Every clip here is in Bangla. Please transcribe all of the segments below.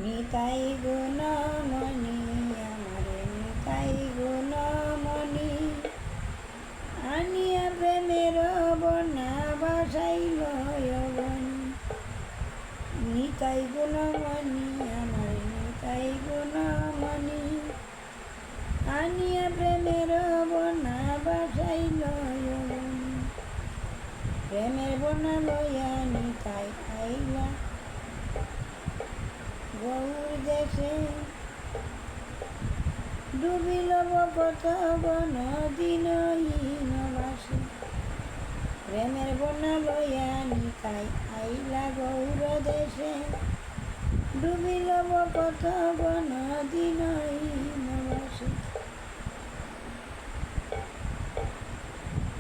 নিতাই গুণমণি আমারে নিতাই গুণমণি আনিয়া প্রেমের বন্যা বাসাইল অবনী। নিতাই গুণমণি আমারে নিতাই গুণমণি আনিয়া প্রেমের বন্যা বাসাইল অবনী। প্রেমের বন্যা লইয়া নিতাই আইলা গৌর দেশে ডুবিল কত নদীনহীন বাসে। প্রেমের বন্যা লইয়া নিতাই আইলা গৌর দেশে ডুবিল কত নদীনহীন বাসে।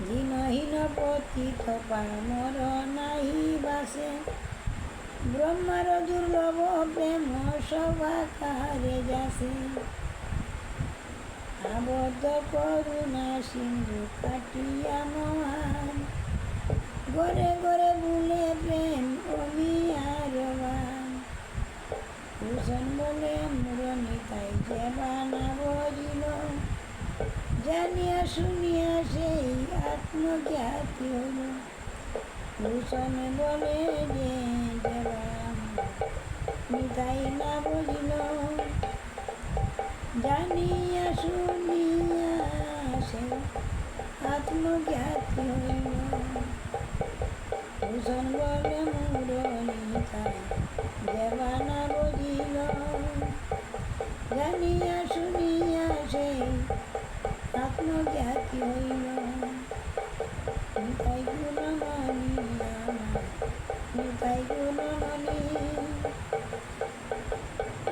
দিনহীন পতিত পামর নাহি বাসে ব্রহ্মার দুর্লভ প্রেম সভা কাহারে যাসে। আবদ্ধ করুণা সিন্ধু কাটিয়া মহান গড়ে গড়ে ভুলে প্রেম অমিয়ার বান। ভূষণ বলে মুরনিতাই যে বানা বজিল জানিয়া শুনিয়া সেই আত্মজ্ঞাতি হল। ভূষণ বলে যে নিতাই না বুঝিল জানিয়া শুনিয়া সে আত্মজ্ঞাতি হইল। ভূষণ বলে মুর নিতাই দেবা না বুঝিল জানিয়া শুনিয়া সে আত্মজ্ঞাতি হইল। নিতাই গুণমণি আমার নিতাই গুণমণি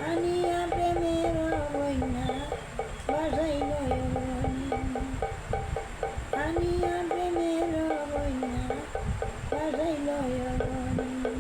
আনিয়া প্রেমের বন্যা বাসাইল অবনী। আনিয়া প্রেমের বন্যা বাসাইল অবনী।